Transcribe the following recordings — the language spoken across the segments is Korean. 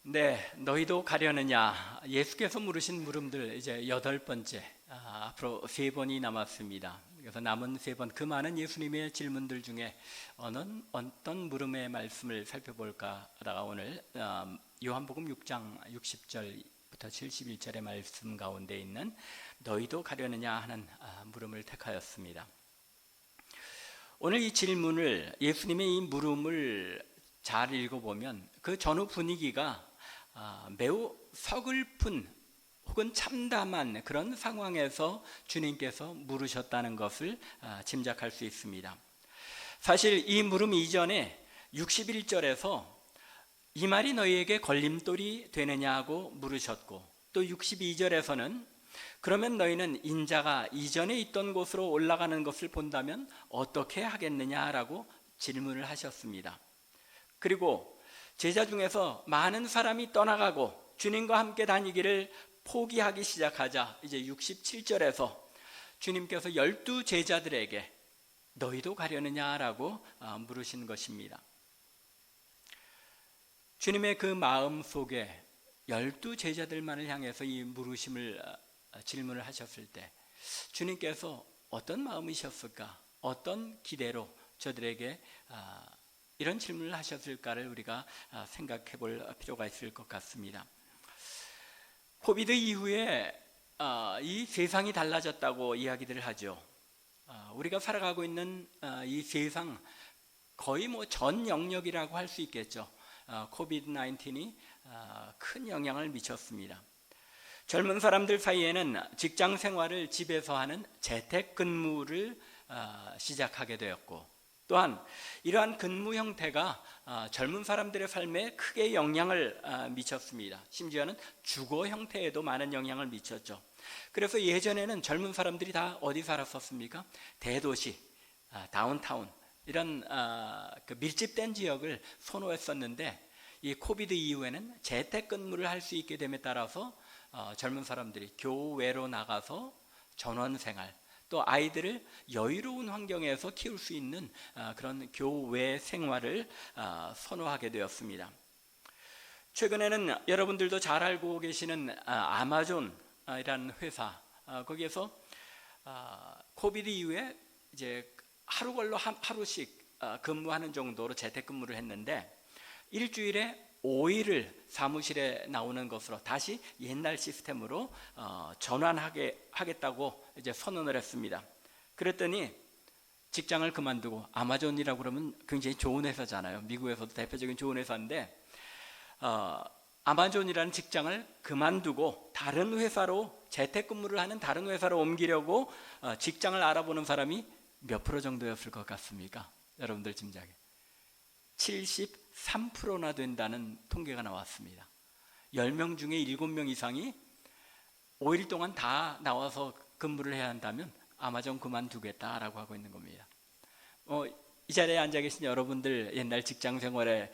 네, 너희도 가려느냐? 예수께서 물으신 물음들 이제 8번째, 앞으로 3번이 남았습니다. 그래서 남은 3번 그 많은 예수님의 질문들 중에 어떤 물음의 말씀을 살펴볼까 하다가 오늘 요한복음 6장 60절부터 71절의 말씀 가운데 있는 너희도 가려느냐 하는 물음을 택하였습니다. 오늘 이 질문을, 예수님의 이 물음을 잘 읽어보면 그 전후 분위기가 매우 서글픈 혹은 참담한 그런 상황에서 주님께서 물으셨다는 것을 짐작할 수 있습니다. 사실 이 물음 이전에 61절에서 이 말이 너희에게 걸림돌이 되느냐고 물으셨고, 또 62절에서는 그러면 너희는 인자가 이전에 있던 곳으로 올라가는 것을 본다면 어떻게 하겠느냐라고 질문을 하셨습니다. 그리고 제자 중에서 많은 사람이 떠나가고 주님과 함께 다니기를 포기하기 시작하자 이제 67절에서 주님께서 12 제자들에게 너희도 가려느냐라고 물으신 것입니다. 주님의 그 마음 속에 12 제자들만을 향해서 이 질문을 하셨을 때 주님께서 어떤 마음이셨을까? 어떤 기대로 저들에게 이런 질문을 하셨을까를 우리가 생각해 볼 필요가 있을 것 같습니다. 코비드 이후에 이 세상이 달라졌다고 이야기들을 하죠. 우리가 살아가고 있는 이 세상 거의 전 영역이라고 할 수 있겠죠. 코비드 19이 큰 영향을 미쳤습니다. 젊은 사람들 사이에는 직장 생활을 집에서 하는 재택근무를 시작하게 되었고, 또한 이러한 근무 형태가 젊은 사람들의 삶에 크게 영향을 미쳤습니다. 심지어는 주거 형태에도 많은 영향을 미쳤죠. 그래서 예전에는 젊은 사람들이 다 어디 살았었습니까? 대도시, 다운타운 이런 그 밀집된 지역을 선호했었는데, 이 코비드 이후에는 재택근무를 할 수 있게 됨에 따라서 젊은 사람들이 교외로 나가서 전원생활, 또 아이들을 여유로운 환경에서 키울 수 있는 그런 교외 생활을 선호하게 되었습니다. 최근에는 여러분들도 잘 알고 계시는 아마존이라는 회사, 거기에서 코비드 이후에 이제 하루씩 근무하는 정도로 재택근무를 했는데, 일주일에 5일을 사무실에 나오는 것으로 다시 옛날 시스템으로 전환하겠다고 이제 선언을 했습니다. 그랬더니 직장을 그만두고, 아마존이라고 그러면 굉장히 좋은 회사잖아요. 미국에서도 대표적인 좋은 회사인데, 아마존이라는 직장을 그만두고 다른 회사로, 재택근무를 하는 다른 회사로 옮기려고 직장을 알아보는 사람이 몇 프로 정도였을 것 같습니까? 여러분들 짐작에 73%나 된다는 통계가 나왔습니다. 10명 중에 7명 이상이 5일 동안 다 나와서 근무를 해야 한다면 아마존 그만두겠다라고 하고 있는 겁니다. 이 자리에 앉아 계신 여러분들 옛날 직장 생활에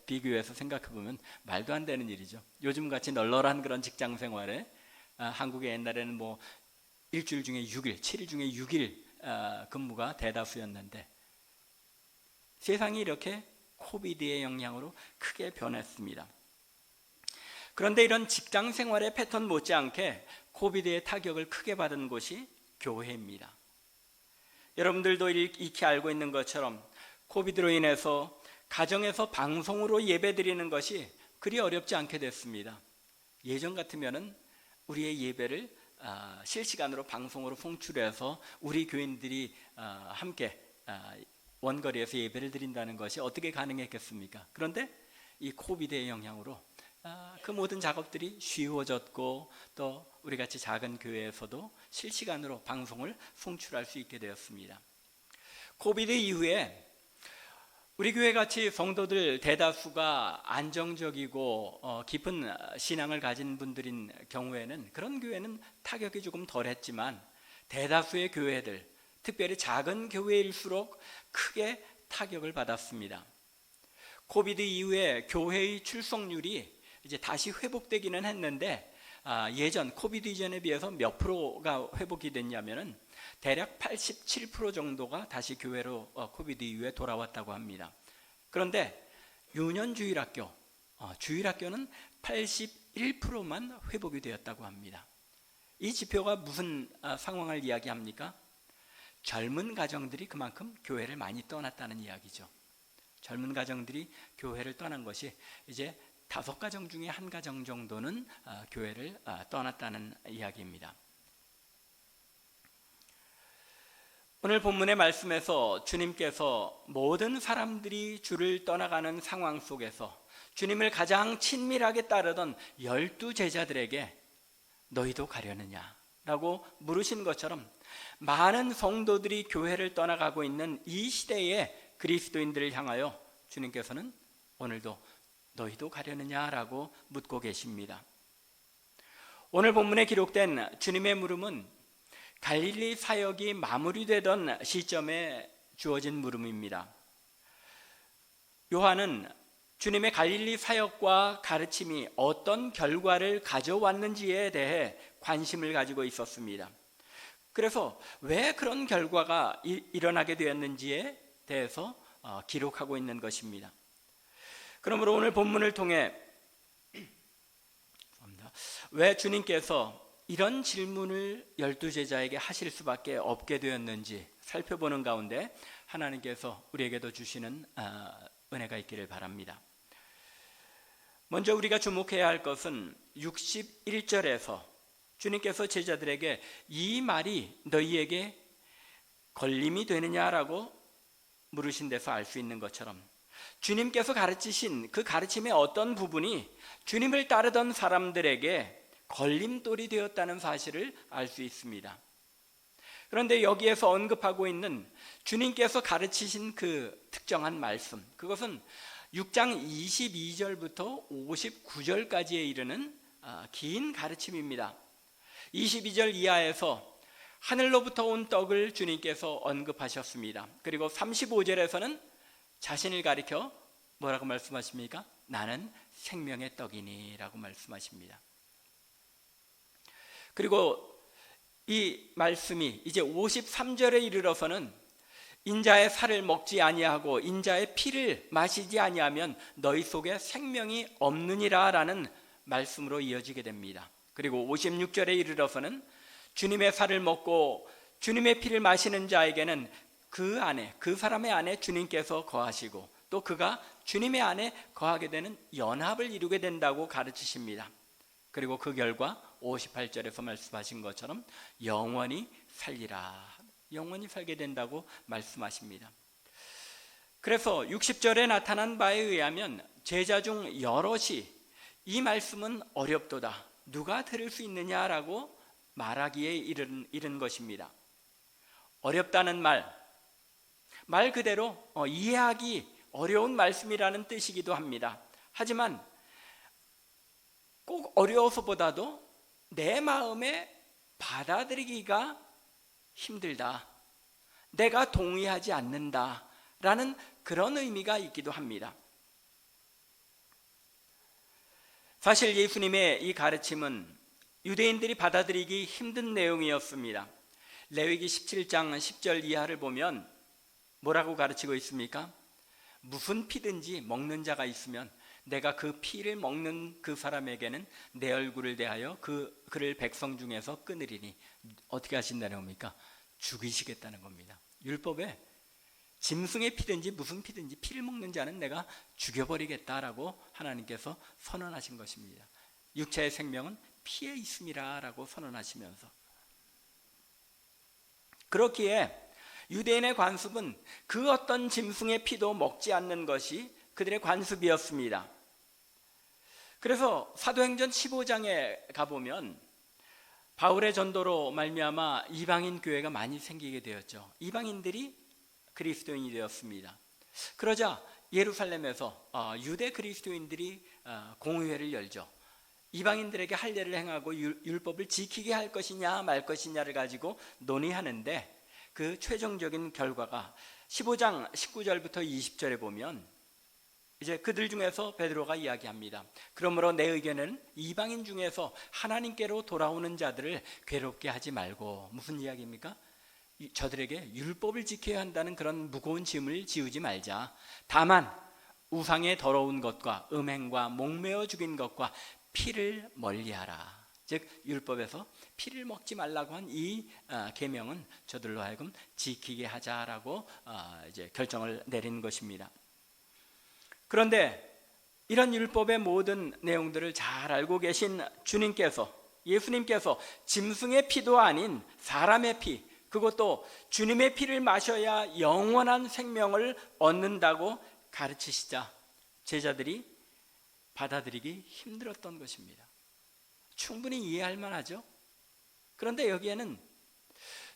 비교해서 생각해 보면 말도 안 되는 일이죠. 요즘같이 널널한 그런 직장 생활에 한국의 옛날에는 일주일 중에 6일, 7일 중에 6일 근무가 대다수였는데, 세상이 이렇게 코비드의 영향으로 크게 변했습니다. 그런데 이런 직장 생활의 패턴 못지않게 코비드의 타격을 크게 받은 곳이 교회입니다. 여러분들도 익히 알고 있는 것처럼 코비드로 인해서 가정에서 방송으로 예배드리는 것이 그리 어렵지 않게 됐습니다. 예전 같으면은 우리의 예배를 실시간으로 방송으로 송출해서 우리 교인들이 함께 원거리에서 예배를 드린다는 것이 어떻게 가능했겠습니까? 그런데 이 코비드의 영향으로 그 모든 작업들이 쉬워졌고, 또 우리같이 작은 교회에서도 실시간으로 방송을 송출할 수 있게 되었습니다. 코비드 이후에 우리 교회같이 성도들 대다수가 안정적이고 깊은 신앙을 가진 분들인 경우에는, 그런 교회는 타격이 조금 덜했지만, 대다수의 교회들, 특별히 작은 교회일수록 크게 타격을 받았습니다. 코비드 이후에 교회의 출석률이 이제 다시 회복되기는 했는데, 예전 코비드 이전에 비해서 몇 프로가 회복이 됐냐면은 대략 87% 정도가 다시 교회로 코비드 이후에 돌아왔다고 합니다. 그런데 유년주일학교, 주일학교는 81%만 회복이 되었다고 합니다. 이 지표가 무슨 상황을 이야기합니까? 젊은 가정들이 그만큼 교회를 많이 떠났다는 이야기죠. 젊은 가정들이 교회를 떠난 것이 이제 5가정 중에 1가정 정도는 교회를 떠났다는 이야기입니다. 오늘 본문의 말씀에서 주님께서 모든 사람들이 주를 떠나가는 상황 속에서 주님을 가장 친밀하게 따르던 12제자들에게 너희도 가려느냐? 라고 물으신 것처럼 많은 성도들이 교회를 떠나가고 있는 이 시대에 그리스도인들을 향하여 주님께서는 오늘도 너희도 가려느냐라고 묻고 계십니다. 오늘 본문에 기록된 주님의 물음은 갈릴리 사역이 마무리되던 시점에 주어진 물음입니다. 요한은 주님의 갈릴리 사역과 가르침이 어떤 결과를 가져왔는지에 대해 관심을 가지고 있었습니다. 그래서 왜 그런 결과가 일어나게 되었는지에 대해서 기록하고 있는 것입니다. 그러므로 오늘 본문을 통해 왜 주님께서 이런 질문을 12제자에게 하실 수밖에 없게 되었는지 살펴보는 가운데 하나님께서 우리에게도 주시는 은혜가 있기를 바랍니다. 먼저 우리가 주목해야 할 것은 61절에서 주님께서 제자들에게 이 말이 너희에게 걸림이 되느냐라고 물으신 데서 알 수 있는 것처럼 주님께서 가르치신 그 가르침의 어떤 부분이 주님을 따르던 사람들에게 걸림돌이 되었다는 사실을 알 수 있습니다. 그런데 여기에서 언급하고 있는 주님께서 가르치신 그 특정한 말씀, 그것은 6장 22절부터 59절까지에 이르는 긴 가르침입니다. 22절 이하에서 하늘로부터 온 떡을 주님께서 언급하셨습니다. 그리고 35절에서는 자신을 가리켜 뭐라고 말씀하십니까? 나는 생명의 떡이니 라고 말씀하십니다. 그리고 이 말씀이 이제 53절에 이르러서는 인자의 살을 먹지 아니하고 인자의 피를 마시지 아니하면 너희 속에 생명이 없느니라 라는 말씀으로 이어지게 됩니다. 그리고 56절에 이르러서는 주님의 살을 먹고 주님의 피를 마시는 자에게는 그 안에, 그 사람의 안에 주님께서 거하시고 또 그가 주님의 안에 거하게 되는 연합을 이루게 된다고 가르치십니다. 그리고 그 결과 58절에서 말씀하신 것처럼 영원히 살리라, 영원히 살게 된다고 말씀하십니다. 그래서 60절에 나타난 바에 의하면 제자 중 여럿이 이 말씀은 어렵도다, 누가 들을 수 있느냐라고 말하기에 이른 것입니다. 어렵다는 말 그대로 이해하기 어려운 말씀이라는 뜻이기도 합니다. 하지만 꼭 어려워서보다도 내 마음에 받아들이기가 힘들다, 내가 동의하지 않는다 라는 그런 의미가 있기도 합니다. 사실 예수님의 이 가르침은 유대인들이 받아들이기 힘든 내용이었습니다. 레위기 17장 10절 이하를 보면 뭐라고 가르치고 있습니까? 무슨 피든지 먹는 자가 있으면 내가 그 피를 먹는 그 사람에게는 내 얼굴을 대하여 그를 백성 중에서 끊으리니. 어떻게 하신다는 겁니까? 죽이시겠다는 겁니다. 율법에 짐승의 피든지 무슨 피든지 피를 먹는 자는 내가 죽여버리겠다라고 하나님께서 선언하신 것입니다. 육체의 생명은 피에 있음이라 라고 선언하시면서, 그렇기에 유대인의 관습은 그 어떤 짐승의 피도 먹지 않는 것이 그들의 관습이었습니다. 그래서 사도행전 15장에 가보면 바울의 전도로 말미암아 이방인 교회가 많이 생기게 되었죠. 이방인들이 그리스도인이 되었습니다. 그러자 예루살렘에서 유대 그리스도인들이 공의회를 열죠. 이방인들에게 할례를 행하고 율법을 지키게 할 것이냐 말 것이냐를 가지고 논의하는데 그 최종적인 결과가 15장 19절부터 20절에 보면 이제 그들 중에서 베드로가 이야기합니다. 그러므로 내 의견은 이방인 중에서 하나님께로 돌아오는 자들을 괴롭게 하지 말고, 무슨 이야기입니까? 저들에게 율법을 지켜야 한다는 그런 무거운 짐을 지우지 말자. 다만 우상의 더러운 것과 음행과 목매어 죽인 것과 피를 멀리하라. 즉 율법에서 피를 먹지 말라고 한 이 계명은 저들로 하여금 지키게 하자라고 이제 결정을 내린 것입니다. 그런데 이런 율법의 모든 내용들을 잘 알고 계신 주님께서, 예수님께서 짐승의 피도 아닌 사람의 피, 그것도 주님의 피를 마셔야 영원한 생명을 얻는다고 가르치시자 제자들이 받아들이기 힘들었던 것입니다. 충분히 이해할 만하죠. 그런데 여기에는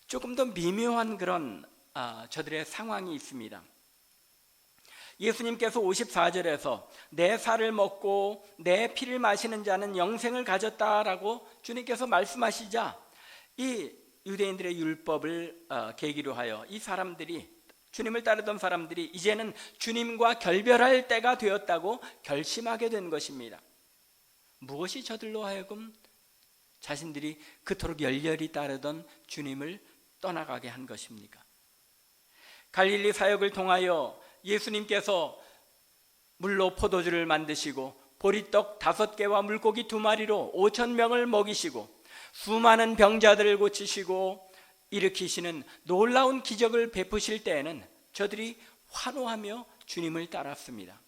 조금 더 미묘한 그런 저들의 상황이 있습니다. 예수님께서 54절에서 내 살을 먹고 내 피를 마시는 자는 영생을 가졌다라고 주님께서 말씀하시자 이 유대인들의 율법을 계기로 하여 이 사람들이, 주님을 따르던 사람들이 이제는 주님과 결별할 때가 되었다고 결심하게 된 것입니다. 무엇이 저들로 하여금 자신들이 그토록 열렬히 따르던 주님을 떠나가게 한 것입니까? 갈릴리 사역을 통하여 예수님께서 물로 포도주를 만드시고 보리떡 5개와 물고기 2마리로 5,000명을 먹이시고 수많은 병자들을 고치시고 일으키시는 놀라운 기적을 베푸실 때에는 저들이 환호하며 주님을 따랐습니다.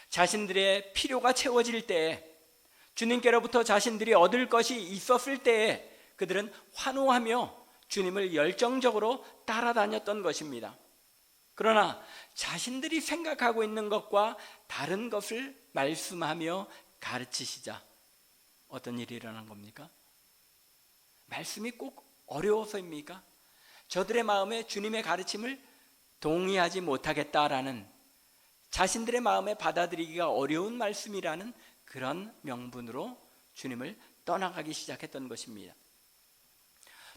자신들의 필요가 채워질 때에, 주님께로부터 자신들이 얻을 것이 있었을 때에 그들은 환호하며 주님을 열정적으로 따라다녔던 것입니다. 그러나 자신들이 생각하고 있는 것과 다른 것을 말씀하며 가르치시자 어떤 일이 일어난 겁니까? 말씀이 꼭 어려워서입니까? 저들의 마음에 주님의 가르침을 동의하지 못하겠다라는, 자신들의 마음에 받아들이기가 어려운 말씀이라는 그런 명분으로 주님을 떠나가기 시작했던 것입니다.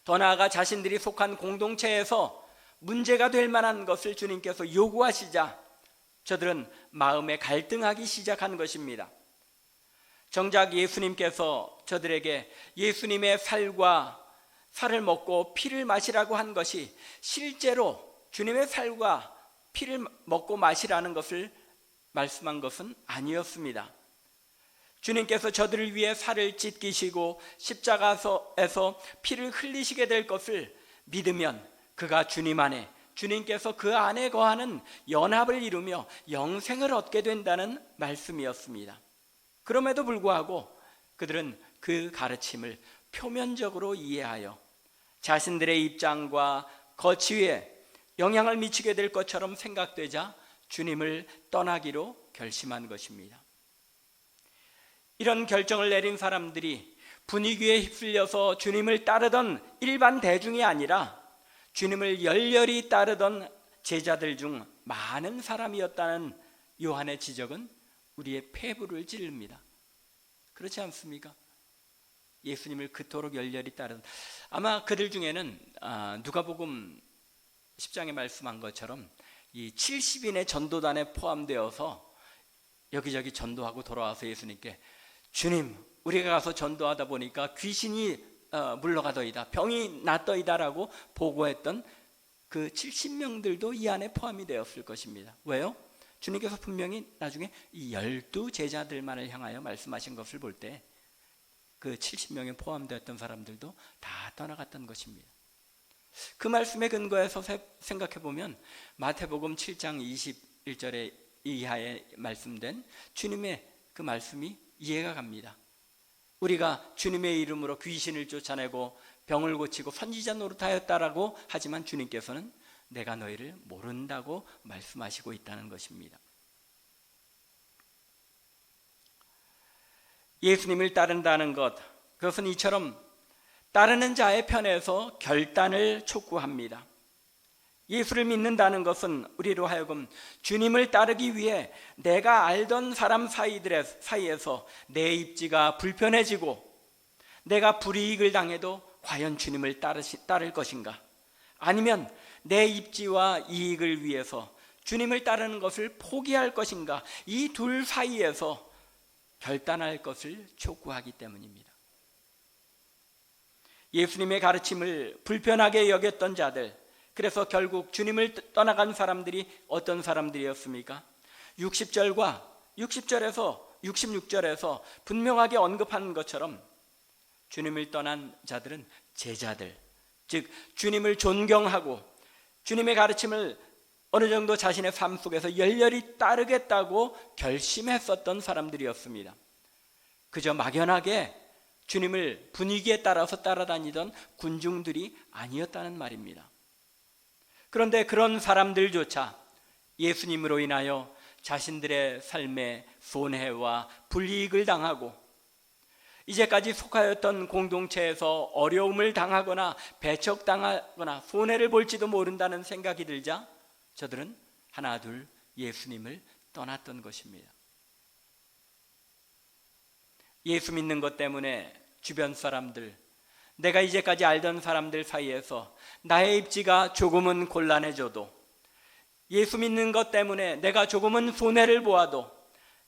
더 나아가 자신들이 속한 공동체에서 문제가 될 만한 것을 주님께서 요구하시자 저들은 마음에 갈등하기 시작한 것입니다. 정작 예수님께서 저들에게 예수님의 살을 먹고 피를 마시라고 한 것이 실제로 주님의 살과 피를 먹고 마시라는 것을 말씀한 것은 아니었습니다. 주님께서 저들을 위해 살을 찢기시고 십자가에서 피를 흘리시게 될 것을 믿으면 그가 주님 안에, 주님께서 그 안에 거하는 연합을 이루며 영생을 얻게 된다는 말씀이었습니다. 그럼에도 불구하고 그들은 그 가르침을 표면적으로 이해하여 자신들의 입장과 거취에 영향을 미치게 될 것처럼 생각되자 주님을 떠나기로 결심한 것입니다. 이런 결정을 내린 사람들이 분위기에 휩쓸려서 주님을 따르던 일반 대중이 아니라 주님을 열렬히 따르던 제자들 중 많은 사람이었다는 요한의 지적은 우리의 폐부를 찌릅니다. 그렇지 않습니까? 예수님을 그토록 열렬히 따르던, 아마 그들 중에는 누가복음 10장에 말씀한 것처럼 이 70인의 전도단에 포함되어서 여기저기 전도하고 돌아와서 예수님께 주님, 우리가 가서 전도하다 보니까 귀신이 물러가더이다, 병이 낫더이다라고 보고했던 그 70명들도 이 안에 포함이 되었을 것입니다. 왜요? 주님께서 분명히 나중에 이 12제자들만을 향하여 말씀하신 것을 볼 때 그 70명에 포함되었던 사람들도 다 떠나갔던 것입니다. 그 말씀에 근거해서 생각해 보면 마태복음 7장 21절에 이하에 말씀된 주님의 그 말씀이 이해가 갑니다. 우리가 주님의 이름으로 귀신을 쫓아내고 병을 고치고 선지자 노릇하였다라고 하지만 주님께서는 내가 너희를 모른다고 말씀하시고 있다는 것입니다. 예수님을 따른다는 것, 그것은 이처럼 따르는 자의 편에서 결단을 촉구합니다. 예수를 믿는다는 것은 우리로 하여금 주님을 따르기 위해 내가 알던 사람 사이에서 내 입지가 불편해지고 내가 불이익을 당해도 과연 주님을 따를 것인가, 아니면 내 입지와 이익을 위해서 주님을 따르는 것을 포기할 것인가, 이 둘 사이에서 결단할 것을 촉구하기 때문입니다. 예수님의 가르침을 불편하게 여겼던 자들, 그래서 결국 주님을 떠나간 사람들이 어떤 사람들이었습니까? 60절에서 66절에서 분명하게 언급한 것처럼 주님을 떠난 자들은 제자들, 즉 주님을 존경하고 주님의 가르침을 어느 정도 자신의 삶 속에서 열렬히 따르겠다고 결심했었던 사람들이었습니다. 그저 막연하게 주님을 분위기에 따라서 따라다니던 군중들이 아니었다는 말입니다. 그런데 그런 사람들조차 예수님으로 인하여 자신들의 삶에 손해와 불이익을 당하고 이제까지 속하였던 공동체에서 어려움을 당하거나 배척당하거나 손해를 볼지도 모른다는 생각이 들자 저들은 하나 둘 예수님을 떠났던 것입니다. 예수 믿는 것 때문에 주변 사람들, 내가 이제까지 알던 사람들 사이에서 나의 입지가 조금은 곤란해져도, 예수 믿는 것 때문에 내가 조금은 손해를 보아도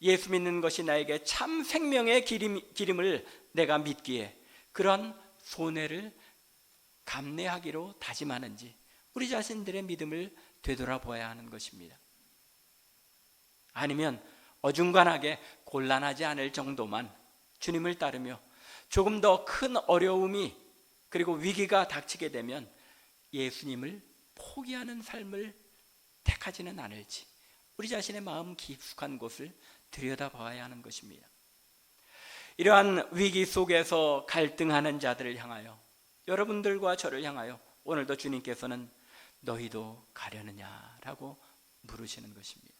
예수 믿는 것이 나에게 참 생명의 기름을 내가 믿기에 그런 손해를 감내하기로 다짐하는지 우리 자신들의 믿음을 되돌아보아야 하는 것입니다. 아니면 어중간하게 곤란하지 않을 정도만 주님을 따르며 조금 더 큰 어려움이 그리고 위기가 닥치게 되면 예수님을 포기하는 삶을 택하지는 않을지 우리 자신의 마음 깊숙한 곳을 들여다봐야 하는 것입니다. 이러한 위기 속에서 갈등하는 자들을 향하여, 여러분들과 저를 향하여 오늘도 주님께서는 너희도 가려느냐라고 물으시는 것입니다.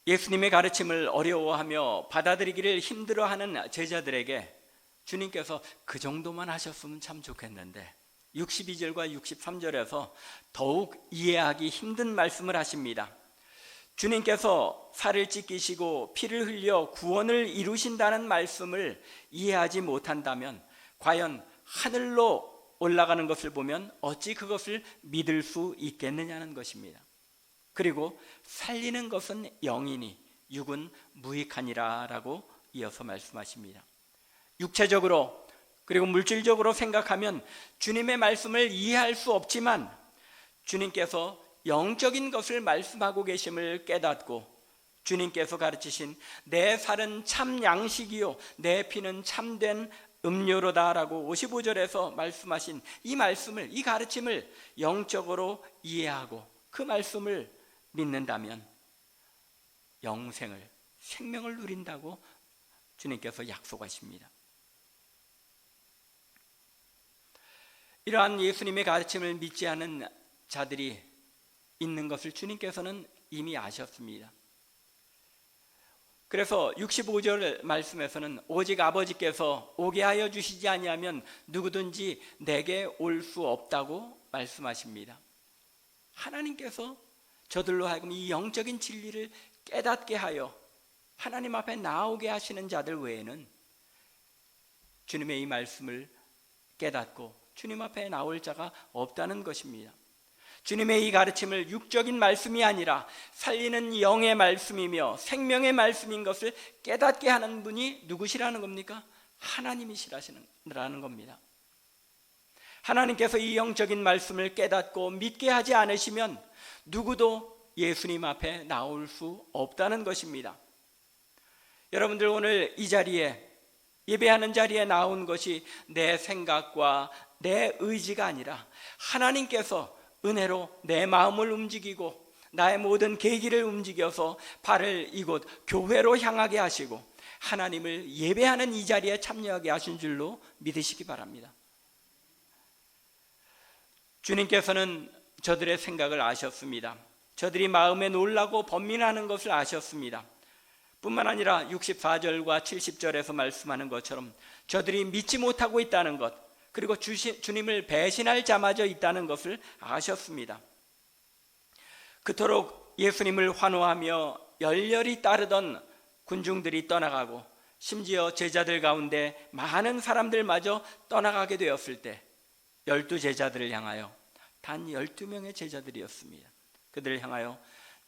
예수님의 가르침을 어려워하며 받아들이기를 힘들어하는 제자들에게 주님께서 그 정도만 하셨으면 참 좋겠는데 62절과 63절에서 더욱 이해하기 힘든 말씀을 하십니다. 주님께서 살을 찢기시고 피를 흘려 구원을 이루신다는 말씀을 이해하지 못한다면 과연 하늘로 올라가는 것을 보면 어찌 그것을 믿을 수 있겠느냐는 것입니다. 그리고 살리는 것은 영이니 육은 무익하니라 라고 이어서 말씀하십니다. 육체적으로 그리고 물질적으로 생각하면 주님의 말씀을 이해할 수 없지만 주님께서 영적인 것을 말씀하고 계심을 깨닫고 주님께서 가르치신 내 살은 참 양식이요 내 피는 참된 음료로다 라고 55절에서 말씀하신 이 말씀을, 이 가르침을 영적으로 이해하고 그 말씀을 믿는다면 영생을, 생명을 누린다고 주님께서 약속하십니다. 이러한 예수님의 가르침을 믿지 않은 자들이 있는 것을 주님께서는 이미 아셨습니다. 그래서 65절 말씀에서는 오직 아버지께서 오게 하여 주시지 아니하면 누구든지 내게 올 수 없다고 말씀하십니다. 하나님께서 저들로 하여금 이 영적인 진리를 깨닫게 하여 하나님 앞에 나오게 하시는 자들 외에는 주님의 이 말씀을 깨닫고 주님 앞에 나올 자가 없다는 것입니다. 주님의 이 가르침을 육적인 말씀이 아니라 살리는 영의 말씀이며 생명의 말씀인 것을 깨닫게 하는 분이 누구시라는 겁니까? 하나님이시라는 겁니다. 하나님께서 이 영적인 말씀을 깨닫고 믿게 하지 않으시면 누구도 예수님 앞에 나올 수 없다는 것입니다. 여러분들 오늘 이 자리에 예배하는 자리에 나온 것이 내 생각과 내 의지가 아니라 하나님께서 은혜로 내 마음을 움직이고 나의 모든 계기를 움직여서 발을 이곳 교회로 향하게 하시고 하나님을 예배하는 이 자리에 참여하게 하신 줄로 믿으시기 바랍니다. 주님께서는 저들의 생각을 아셨습니다. 저들이 마음에 놀라고 번민하는 것을 아셨습니다. 뿐만 아니라 64절과 70절에서 말씀하는 것처럼 저들이 믿지 못하고 있다는 것, 그리고 주님을 배신할 자마저 있다는 것을 아셨습니다. 그토록 예수님을 환호하며 열렬히 따르던 군중들이 떠나가고 심지어 제자들 가운데 많은 사람들마저 떠나가게 되었을 때 12제자들을 향하여 단 12명의 제자들이었습니다. 그들을 향하여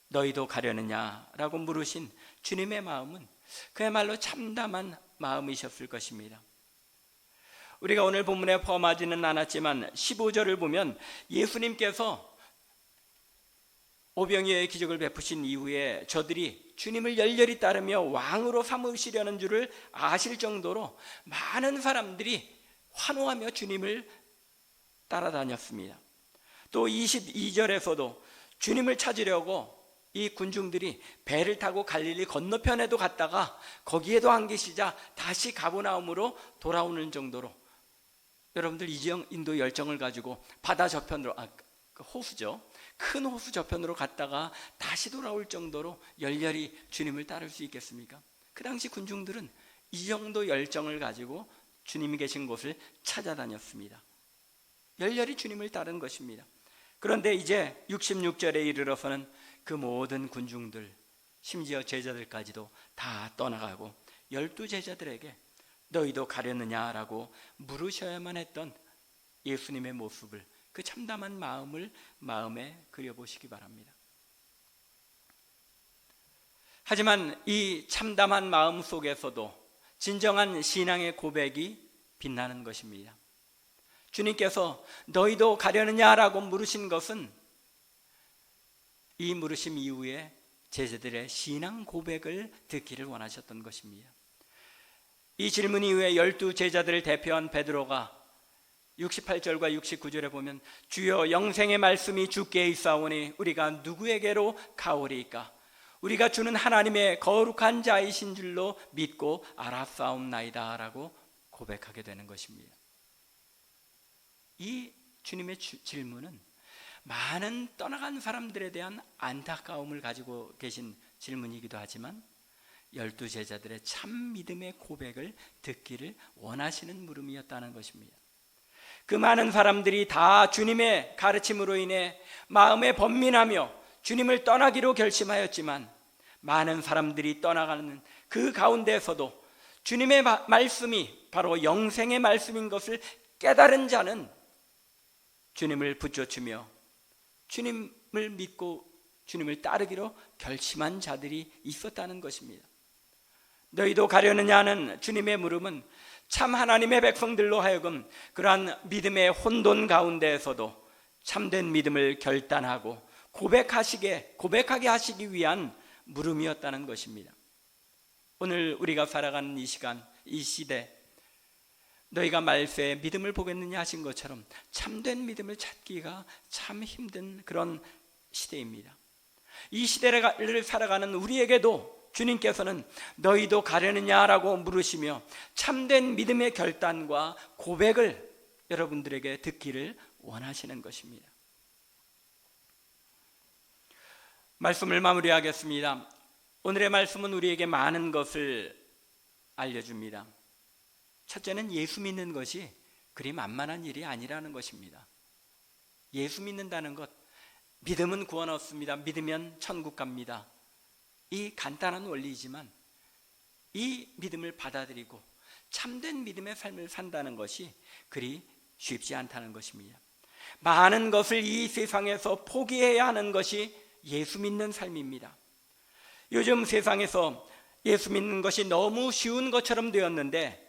너희도 가려느냐라고 물으신 주님의 마음은 그야말로 참담한 마음이셨을 것입니다. 우리가 오늘 본문에 포함하지는 않았지만 15절을 보면 예수님께서 오병이어의 기적을 베푸신 이후에 저들이 주님을 열렬히 따르며 왕으로 삼으시려는 줄을 아실 정도로 많은 사람들이 환호하며 주님을 따라다녔습니다. 또 22절에서도 주님을 찾으려고 이 군중들이 배를 타고 갈릴리 건너편에도 갔다가 거기에도 안 계시자 다시 가버나움으로 돌아오는 정도로, 여러분들 인도 열정을 가지고 바다 저편으로, 호수죠, 큰 호수 저편으로 갔다가 다시 돌아올 정도로 열렬히 주님을 따를 수 있겠습니까? 그 당시 군중들은 이 정도 열정을 가지고 주님이 계신 곳을 찾아다녔습니다. 열렬히 주님을 따른 것입니다. 그런데 이제 66절에 이르러서는 그 모든 군중들, 심지어 제자들까지도 다 떠나가고 12제자들에게 너희도 가려느냐라고 물으셔야만 했던 예수님의 모습을, 그 참담한 마음을 마음에 그려보시기 바랍니다. 하지만 이 참담한 마음 속에서도 진정한 신앙의 고백이 빛나는 것입니다. 주님께서 너희도 가려느냐라고 물으신 것은 이 물으심 이후에 제자들의 신앙 고백을 듣기를 원하셨던 것입니다. 이 질문 이후에 12제자들을 대표한 베드로가 68절과 69절에 보면 주여 영생의 말씀이 주께 있사오니 우리가 누구에게로 가오리이까? 우리가 주는 하나님의 거룩한 자이신 줄로 믿고 알았사옵나이다 라고 고백하게 되는 것입니다. 이 주님의 질문은 많은 떠나간 사람들에 대한 안타까움을 가지고 계신 질문이기도 하지만 12제자들의 참 믿음의 고백을 듣기를 원하시는 물음이었다는 것입니다. 그 많은 사람들이 다 주님의 가르침으로 인해 마음에 번민하며 주님을 떠나기로 결심하였지만, 많은 사람들이 떠나가는 그 가운데에서도 주님의 말씀이 바로 영생의 말씀인 것을 깨달은 자는 주님을 붙여주며 주님을 믿고 주님을 따르기로 결심한 자들이 있었다는 것입니다. 너희도 가려느냐는 주님의 물음은 참 하나님의 백성들로 하여금 그러한 믿음의 혼돈 가운데에서도 참된 믿음을 결단하고 고백하게 하시기 위한 물음이었다는 것입니다. 오늘 우리가 살아가는 이 시간, 이 시대, 너희가 말세에 믿음을 보겠느냐 하신 것처럼 참된 믿음을 찾기가 참 힘든 그런 시대입니다. 이 시대를 살아가는 우리에게도 주님께서는 너희도 가려느냐라고 물으시며 참된 믿음의 결단과 고백을 여러분들에게 듣기를 원하시는 것입니다. 말씀을 마무리하겠습니다. 오늘의 말씀은 우리에게 많은 것을 알려줍니다. 첫째는 예수 믿는 것이 그리 만만한 일이 아니라는 것입니다. 예수 믿는다는 것, 믿음은 구원 얻습니다. 믿으면 천국 갑니다. 이 간단한 원리이지만 이 믿음을 받아들이고 참된 믿음의 삶을 산다는 것이 그리 쉽지 않다는 것입니다. 많은 것을 이 세상에서 포기해야 하는 것이 예수 믿는 삶입니다. 요즘 세상에서 예수 믿는 것이 너무 쉬운 것처럼 되었는데,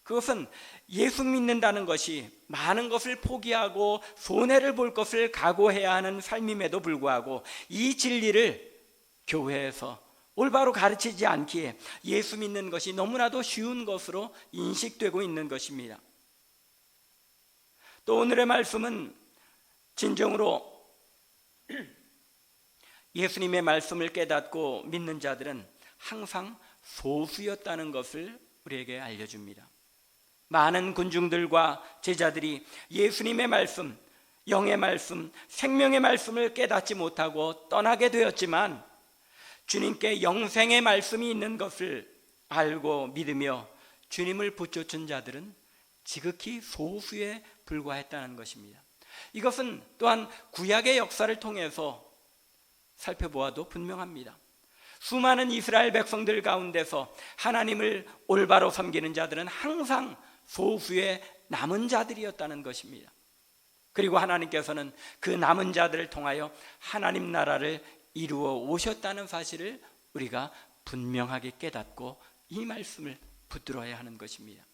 그것은 예수 믿는다는 것이 많은 것을 포기하고 손해를 볼 것을 각오해야 하는 삶임에도 불구하고 이 진리를 교회에서 올바로 가르치지 않기에 예수 믿는 것이 너무나도 쉬운 것으로 인식되고 있는 것입니다. 또 오늘의 말씀은 진정으로 예수님의 말씀을 깨닫고 믿는 자들은 항상 소수였다는 것을 우리에게 알려줍니다. 많은 군중들과 제자들이 예수님의 말씀, 영의 말씀, 생명의 말씀을 깨닫지 못하고 떠나게 되었지만, 주님께 영생의 말씀이 있는 것을 알고 믿으며 주님을 붙여준 자들은 지극히 소수에 불과했다는 것입니다. 이것은 또한 구약의 역사를 통해서 살펴보아도 분명합니다. 수많은 이스라엘 백성들 가운데서 하나님을 올바로 섬기는 자들은 항상 소수의 남은 자들이었다는 것입니다. 그리고 하나님께서는 그 남은 자들을 통하여 하나님 나라를 이루어 오셨다는 사실을 우리가 분명하게 깨닫고 이 말씀을 붙들어야 하는 것입니다.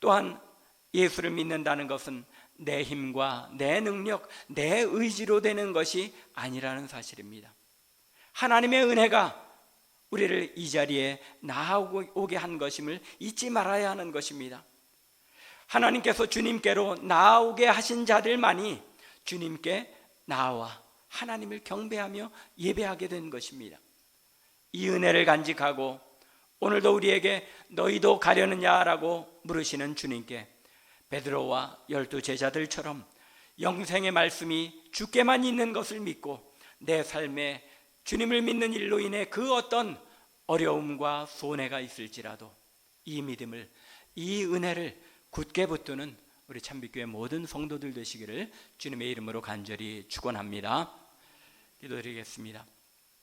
또한 예수를 믿는다는 것은 내 힘과 내 능력, 내 의지로 되는 것이 아니라는 사실입니다. 하나님의 은혜가 우리를 이 자리에 나아오게 한 것임을 잊지 말아야 하는 것입니다. 하나님께서 주님께로 나아오게 하신 자들만이 주님께 나와 하나님을 경배하며 예배하게 된 것입니다. 이 은혜를 간직하고 오늘도 우리에게 너희도 가려느냐라고 물으시는 주님께 베드로와 12 제자들처럼 영생의 말씀이 주께만 있는 것을 믿고 내 삶에 주님을 믿는 일로 인해 그 어떤 어려움과 손해가 있을지라도 이 믿음을, 이 은혜를 굳게 붙드는 우리 참빛교회 모든 성도들 되시기를 주님의 이름으로 간절히 축원합니다. 기도드리겠습니다.